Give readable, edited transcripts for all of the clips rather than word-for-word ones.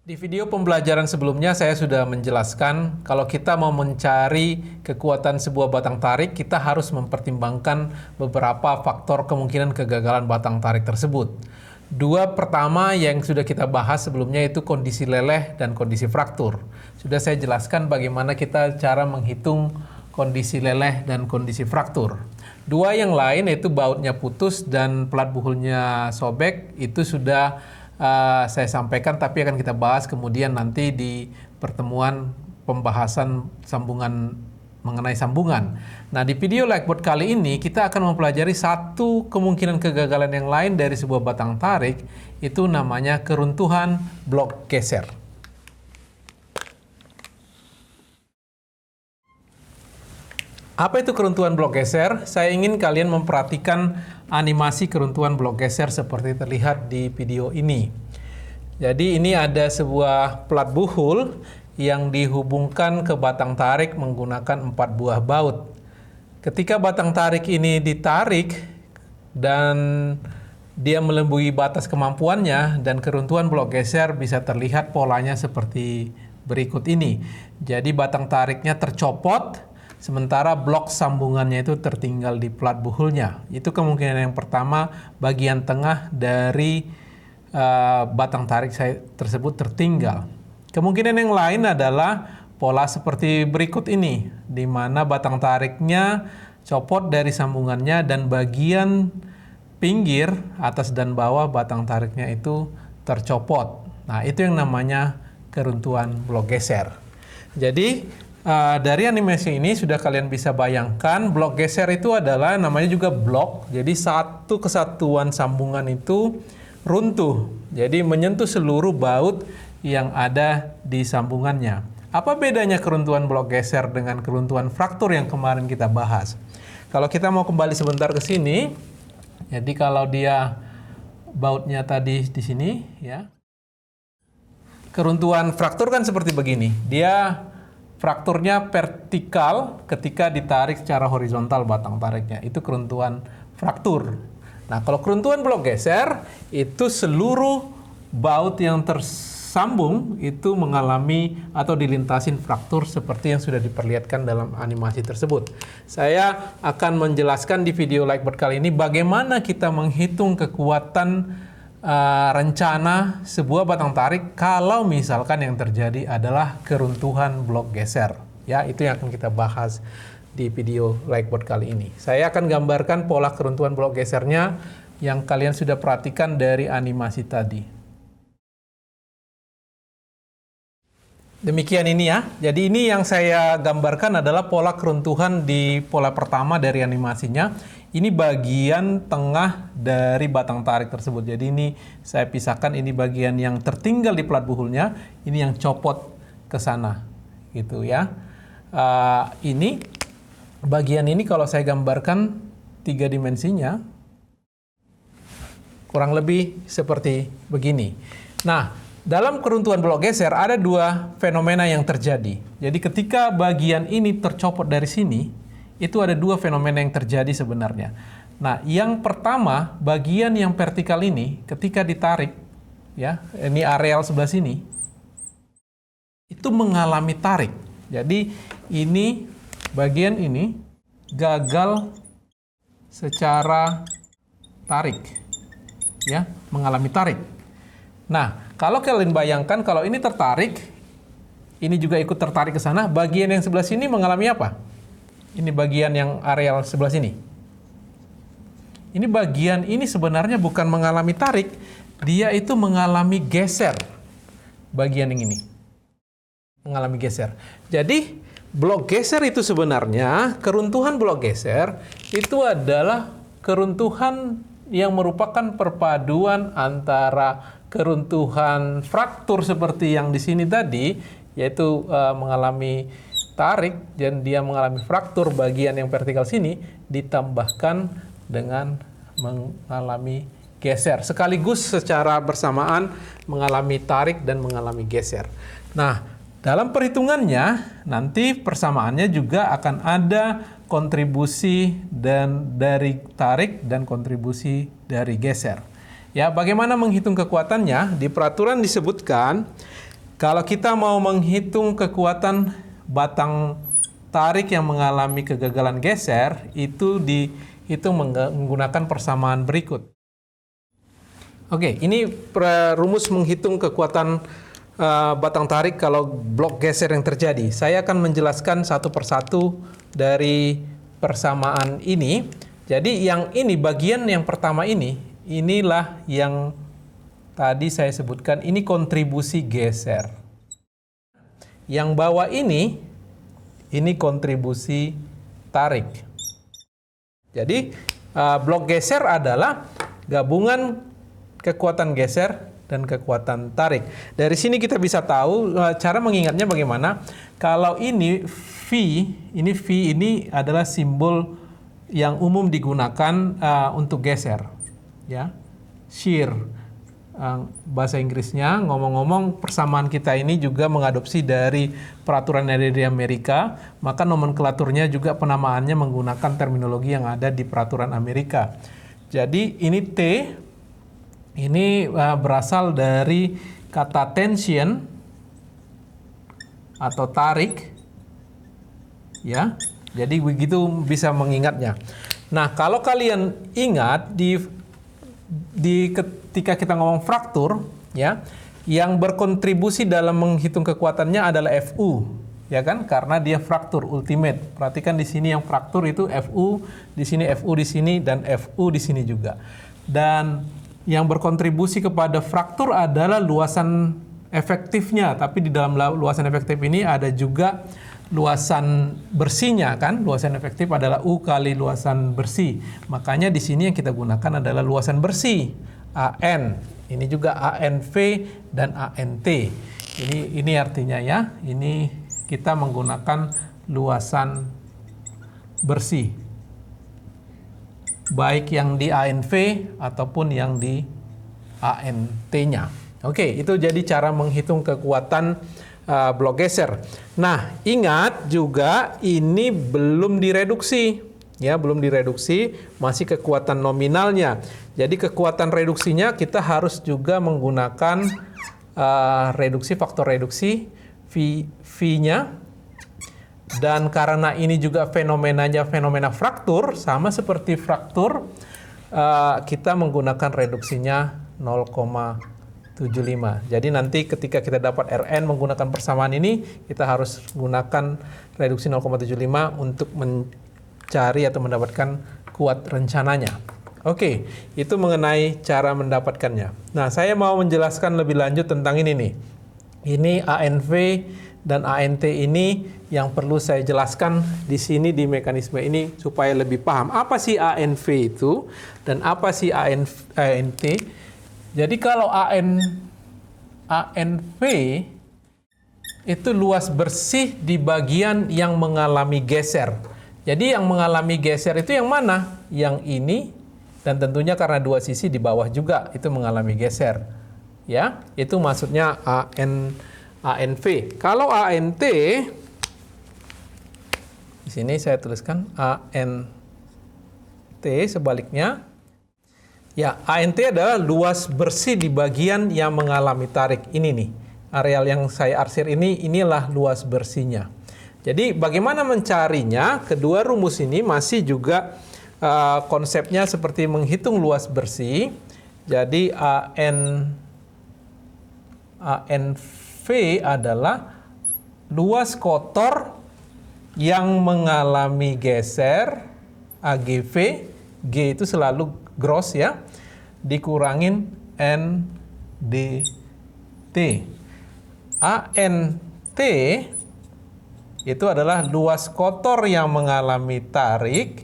Di video pembelajaran sebelumnya saya sudah menjelaskan kalau kita mau mencari kekuatan sebuah batang tarik, kita harus mempertimbangkan beberapa faktor kemungkinan kegagalan batang tarik tersebut. Dua pertama yang sudah kita bahas sebelumnya itu kondisi leleh dan kondisi fraktur. Sudah saya jelaskan bagaimana kita cara menghitung kondisi leleh dan kondisi fraktur. Dua yang lain yaitu bautnya putus dan pelat buhulnya sobek, itu sudah saya sampaikan, tapi akan kita bahas kemudian nanti di pertemuan pembahasan sambungan mengenai sambungan. Nah, di video Likeboard kali ini kita akan mempelajari satu kemungkinan kegagalan yang lain dari sebuah batang tarik, itu namanya keruntuhan blok geser. Apa itu keruntuhan blok geser? Saya ingin kalian memperhatikan animasi keruntuhan blok geser seperti terlihat di video ini. Jadi ini ada sebuah pelat buhul yang dihubungkan ke batang tarik menggunakan 4 buah baut. Ketika batang tarik ini ditarik dan dia melebihi batas kemampuannya, dan keruntuhan blok geser bisa terlihat polanya seperti berikut ini. Jadi batang tariknya tercopot, sementara blok sambungannya itu tertinggal di pelat buhulnya. Itu kemungkinan yang pertama, bagian tengah dari batang tarik tersebut tertinggal. Kemungkinan yang lain adalah pola seperti berikut ini, di mana batang tariknya copot dari sambungannya dan bagian pinggir, atas dan bawah batang tariknya itu tercopot. Nah, itu yang namanya keruntuhan blok geser. Jadi, dari animasi ini sudah kalian bisa bayangkan blok geser itu adalah namanya juga blok. Jadi satu kesatuan sambungan itu runtuh. Jadi menyentuh seluruh baut yang ada di sambungannya. Apa bedanya keruntuhan blok geser dengan keruntuhan fraktur yang kemarin kita bahas? Kalau kita mau kembali sebentar ke sini, jadi kalau dia bautnya tadi di sini, ya. Keruntuhan fraktur kan seperti begini. Dia frakturnya vertikal ketika ditarik secara horizontal batang tariknya. Itu keruntuhan fraktur. Nah, kalau keruntuhan blok geser, itu seluruh baut yang tersambung itu mengalami atau dilintasin fraktur seperti yang sudah diperlihatkan dalam animasi tersebut. Saya akan menjelaskan di video Likeboard kali ini bagaimana kita menghitung kekuatan rencana sebuah batang tarik kalau misalkan yang terjadi adalah keruntuhan blok geser. Ya, itu yang akan kita bahas di video Likeboard kali ini. Saya akan gambarkan pola keruntuhan blok gesernya yang kalian sudah perhatikan dari animasi tadi. Demikian ini ya. Jadi ini yang saya gambarkan adalah pola keruntuhan di pola pertama dari animasinya. Ini bagian tengah dari batang tarik tersebut. Jadi ini saya pisahkan, ini bagian yang tertinggal di pelat buhulnya, ini yang copot ke sana, gitu ya. Ini bagian ini kalau saya gambarkan 3 dimensinya, kurang lebih seperti begini. Nah, dalam keruntuhan blok geser ada 2 fenomena yang terjadi. Jadi ketika bagian ini tercopot dari sini, itu ada 2 fenomena yang terjadi sebenarnya. Nah, yang pertama, bagian yang vertikal ini ketika ditarik, ya, ini areal sebelah sini, itu mengalami tarik. Jadi ini bagian ini gagal secara tarik, ya, mengalami tarik. Nah, kalau kalian bayangkan kalau ini tertarik, ini juga ikut tertarik ke sana, bagian yang sebelah sini mengalami apa? Ini bagian yang areal sebelah sini. Ini bagian ini sebenarnya bukan mengalami tarik, dia itu mengalami geser. Bagian yang ini mengalami geser. Jadi blok geser itu sebenarnya, keruntuhan blok geser itu adalah keruntuhan yang merupakan perpaduan antara keruntuhan fraktur seperti yang di sini tadi, yaitu mengalami tarik dan dia mengalami fraktur bagian yang vertikal sini, ditambahkan dengan mengalami geser. Sekaligus secara bersamaan mengalami tarik dan mengalami geser. Nah, dalam perhitungannya nanti persamaannya juga akan ada kontribusi dan dari tarik dan kontribusi dari geser. Ya, bagaimana menghitung kekuatannya? Di peraturan disebutkan Kalau kita mau menghitung kekuatan batang tarik yang mengalami kegagalan geser, itu dihitung menggunakan persamaan berikut. Oke, ini rumus menghitung kekuatan batang tarik kalau blok geser yang terjadi. Saya akan menjelaskan satu persatu dari persamaan ini. Jadi yang ini, bagian yang pertama ini, inilah yang tadi saya sebutkan, ini kontribusi geser. Yang bawah ini kontribusi tarik. Jadi blok geser adalah gabungan kekuatan geser dan kekuatan tarik. Dari sini kita bisa tahu cara mengingatnya bagaimana. Kalau ini V ini adalah simbol yang umum digunakan untuk geser, ya, shear. Bahasa Inggrisnya, ngomong-ngomong persamaan kita ini juga mengadopsi dari peraturan yang ada di Amerika, maka nomenklaturnya juga penamaannya menggunakan terminologi yang ada di peraturan Amerika. Jadi ini T, ini berasal dari kata tension atau tarik, ya. Jadi begitu bisa mengingatnya. Nah, kalau kalian ingat ketika kita ngomong fraktur, ya, yang berkontribusi dalam menghitung kekuatannya adalah Fu, ya kan? Karena dia fraktur ultimate. Perhatikan di sini yang fraktur itu Fu di sini dan Fu di sini juga. Dan yang berkontribusi kepada fraktur adalah luasan efektifnya, tapi di dalam luasan efektif ini ada juga luasan bersihnya, kan? Luasan efektif adalah U kali luasan bersih. Makanya di sini yang kita gunakan adalah luasan bersih, AN. Ini juga ANV dan ANT. Ini artinya, ya, ini kita menggunakan luasan bersih. Baik yang di ANV ataupun yang di ANT-nya. Oke, itu jadi cara menghitung kekuatan blok geser. Nah, ingat juga ini belum direduksi, ya, belum direduksi, masih kekuatan nominalnya. Jadi kekuatan reduksinya kita harus juga menggunakan faktor reduksi V-nya. Dan karena ini juga fenomenanya fenomena fraktur, sama seperti fraktur, kita menggunakan reduksinya 0,75. Jadi nanti ketika kita dapat Rn menggunakan persamaan ini, kita harus gunakan reduksi 0,75 untuk mencari atau mendapatkan kuat rencananya. Oke, itu mengenai cara mendapatkannya. Nah, saya mau menjelaskan lebih lanjut tentang ini nih. Ini ANV dan ANT ini yang perlu saya jelaskan di sini di mekanisme ini supaya lebih paham. Apa sih ANV itu dan apa sih ANT? Jadi kalau ANV itu luas bersih di bagian yang mengalami geser. Jadi yang mengalami geser itu yang mana? Yang ini, dan tentunya karena dua sisi di bawah juga itu mengalami geser. Ya, itu maksudnya ANV. Kalau ANT, di sini saya tuliskan ANT sebaliknya. Ya, ANT adalah luas bersih di bagian yang mengalami tarik. Ini nih, areal yang saya arsir inilah luas bersihnya. Jadi bagaimana mencarinya? Kedua rumus ini masih juga konsepnya seperti menghitung luas bersih. Jadi ANV adalah luas kotor yang mengalami geser, AGV, G itu selalu gross, ya, dikurangin NDT. ANT itu adalah luas kotor yang mengalami tarik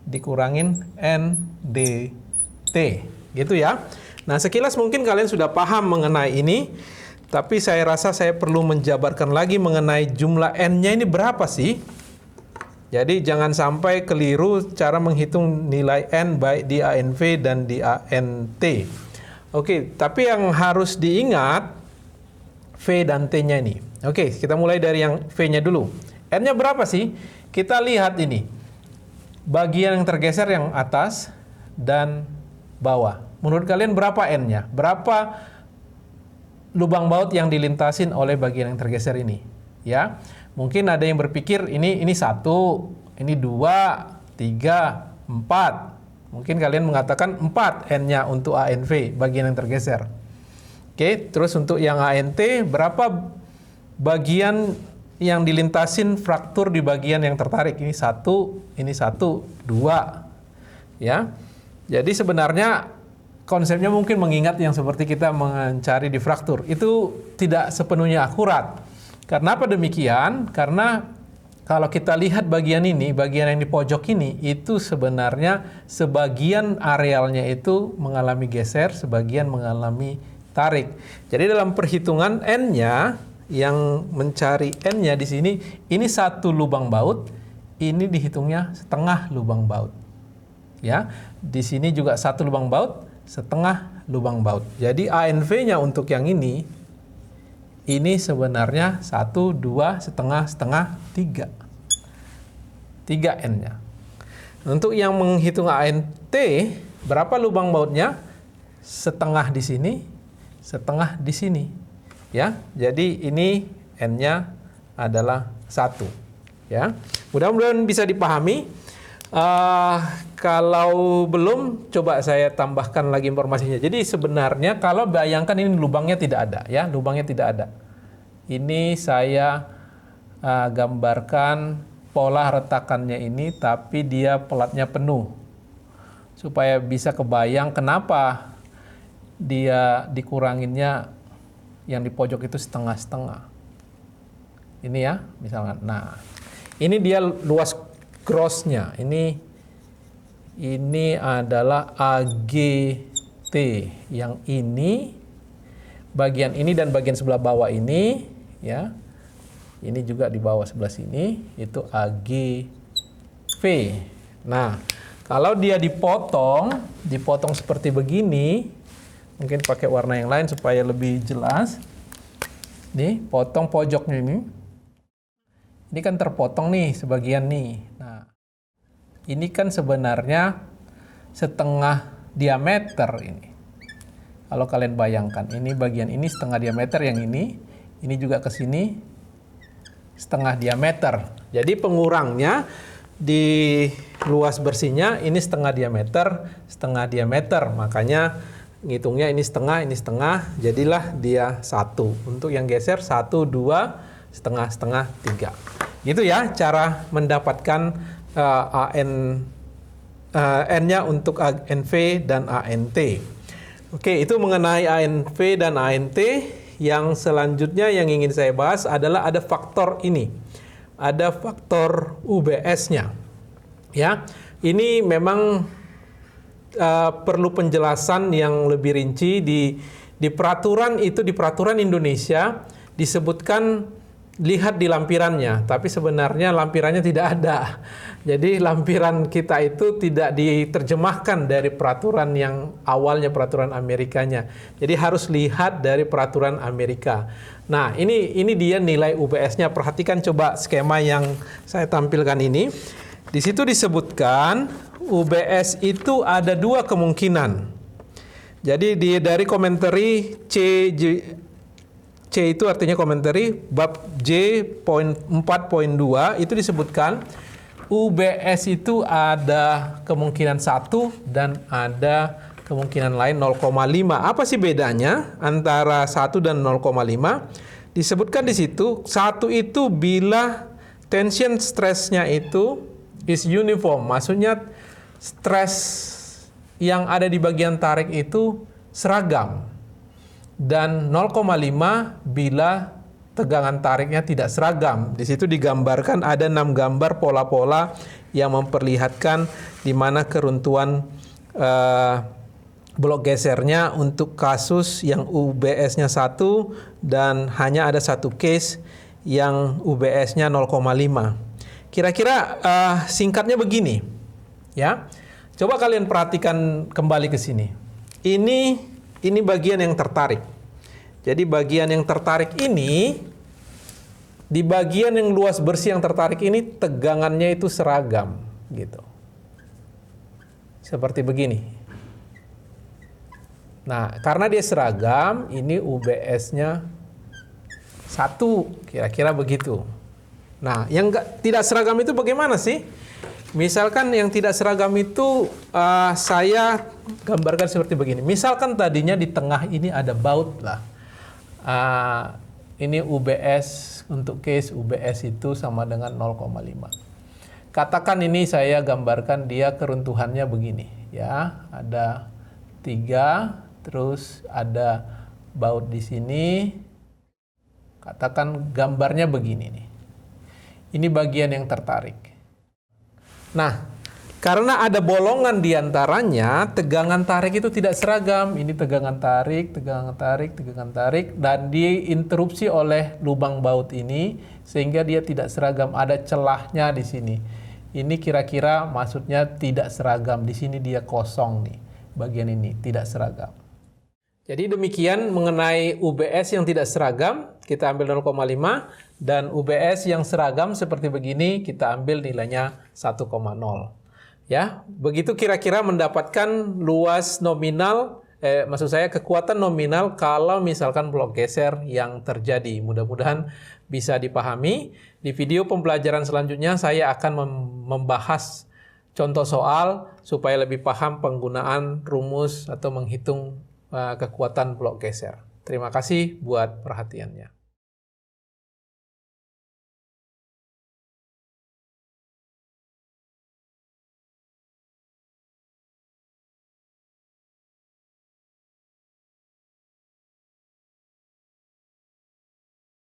dikurangin NDT, gitu ya. Nah, sekilas mungkin kalian sudah paham mengenai ini, tapi saya rasa saya perlu menjabarkan lagi mengenai jumlah N-nya ini berapa sih. Jadi jangan sampai keliru cara menghitung nilai N baik di ANV dan di ANT. Oke, tapi yang harus diingat V dan T-nya ini. Oke, kita mulai dari yang V-nya dulu. N-nya berapa sih? Kita lihat ini. Bagian yang tergeser yang atas dan bawah. Menurut kalian berapa N-nya? Berapa lubang baut yang dilintasin oleh bagian yang tergeser ini. Ya, mungkin ada yang berpikir ini 1, ini 2, 3, 4. Mungkin kalian mengatakan 4 N-nya untuk ANV, bagian yang tergeser. Oke, terus untuk yang ANT, berapa bagian yang dilintasin fraktur di bagian yang tertarik? Ini 1, 2. Ya, jadi sebenarnya konsepnya mungkin mengingat yang seperti kita mencari di fraktur. Itu tidak sepenuhnya akurat. Karena apa demikian? Karena kalau kita lihat bagian ini, bagian yang di pojok ini, itu sebenarnya sebagian arealnya itu mengalami geser, sebagian mengalami tarik. Jadi dalam perhitungan N-nya, yang mencari N-nya di sini, ini 1 lubang baut, ini dihitungnya setengah lubang baut. Ya, di sini juga 1 lubang baut, setengah lubang baut. Jadi ANV-nya untuk yang ini sebenarnya 1, 2, setengah, 3. 3 N-nya. Untuk yang menghitung ANT, berapa lubang bautnya? Setengah di sini, setengah di sini. Ya, jadi ini N-nya adalah 1. Ya, mudah-mudahan bisa dipahami. Kalau belum, coba saya tambahkan lagi informasinya. Jadi sebenarnya kalau bayangkan ini lubangnya tidak ada, ya, lubangnya tidak ada. Ini saya gambarkan pola retakannya ini, tapi dia pelatnya penuh, supaya bisa kebayang kenapa dia dikuranginnya yang di pojok itu setengah-setengah. Ini ya, misalnya. Nah, ini dia luas grossnya. Ini adalah AGT. Yang ini, bagian ini dan bagian sebelah bawah ini, ya. Ini juga di bawah sebelah sini, itu AGV. Nah, kalau dia dipotong seperti begini, mungkin pakai warna yang lain supaya lebih jelas. Nih, potong pojoknya ini. Ini kan terpotong nih sebagian nih. Nah, ini kan sebenarnya setengah diameter ini. Kalau kalian bayangkan, ini bagian ini setengah diameter, yang ini juga ke sini setengah diameter. Jadi pengurangnya di luas bersihnya ini setengah diameter. Makanya ngitungnya ini setengah, jadilah dia 1. Untuk yang geser 1, 2, setengah, 3. Gitu ya cara mendapatkan N-nya untuk ANV dan ANT. Oke, itu mengenai ANV dan ANT. Yang selanjutnya yang ingin saya bahas adalah ada faktor ini. Ada faktor UBS-nya. Ya, ini memang perlu penjelasan yang lebih rinci di peraturan itu, di peraturan Indonesia disebutkan lihat di lampirannya, tapi sebenarnya lampirannya tidak ada. Jadi lampiran kita itu tidak diterjemahkan dari peraturan yang awalnya, peraturan Amerikanya. Jadi harus lihat dari peraturan Amerika. Nah, ini dia nilai UBS-nya. Perhatikan coba skema yang saya tampilkan ini. Di situ disebutkan UBS itu ada 2 kemungkinan. Jadi dari komentari C itu artinya komentari bab J.4.2 itu disebutkan UBS itu ada kemungkinan 1 dan ada kemungkinan lain 0,5. Apa sih bedanya antara 1 dan 0,5? Disebutkan di situ, 1 itu bila tension stress-nya itu is uniform, maksudnya stres yang ada di bagian tarik itu seragam. Dan 0,5 bila tegangan tariknya tidak seragam. Di situ digambarkan ada 6 gambar pola-pola yang memperlihatkan di mana keruntuhan blok gesernya untuk kasus yang UBS-nya 1 dan hanya ada 1 case yang UBS-nya 0,5. Kira-kira singkatnya begini, ya. Coba kalian perhatikan kembali ke sini. Ini bagian yang tertarik. Jadi bagian yang tertarik ini, di bagian yang luas bersih yang tertarik ini tegangannya itu seragam, gitu. Seperti begini. Nah, karena dia seragam, ini UBS-nya 1, kira-kira begitu. Nah, yang tidak seragam itu bagaimana sih? Misalkan yang tidak seragam itu saya gambarkan seperti begini. Misalkan tadinya di tengah ini ada baut lah. Ini UBS, untuk case UBS itu sama dengan 0,5. Katakan ini saya gambarkan dia keruntuhannya begini. Ya, ada 3, terus ada baut di sini. Katakan gambarnya begini nih. Ini bagian yang tertarik. Nah, karena ada bolongan di antaranya, tegangan tarik itu tidak seragam. Ini tegangan tarik, tegangan tarik, tegangan tarik, dan diinterupsi oleh lubang baut ini, sehingga dia tidak seragam. Ada celahnya di sini. Ini kira-kira maksudnya tidak seragam. Di sini dia kosong nih, bagian ini tidak seragam. Jadi demikian mengenai UBS yang tidak seragam, kita ambil 0,5, dan UBS yang seragam seperti begini, kita ambil nilainya 1,0. Ya, begitu kira-kira mendapatkan luas nominal, maksud saya kekuatan nominal kalau misalkan blok geser yang terjadi. Mudah-mudahan bisa dipahami. Di video pembelajaran selanjutnya saya akan membahas contoh soal supaya lebih paham penggunaan rumus atau menghitung kekuatan blok geser. Terima kasih buat perhatiannya.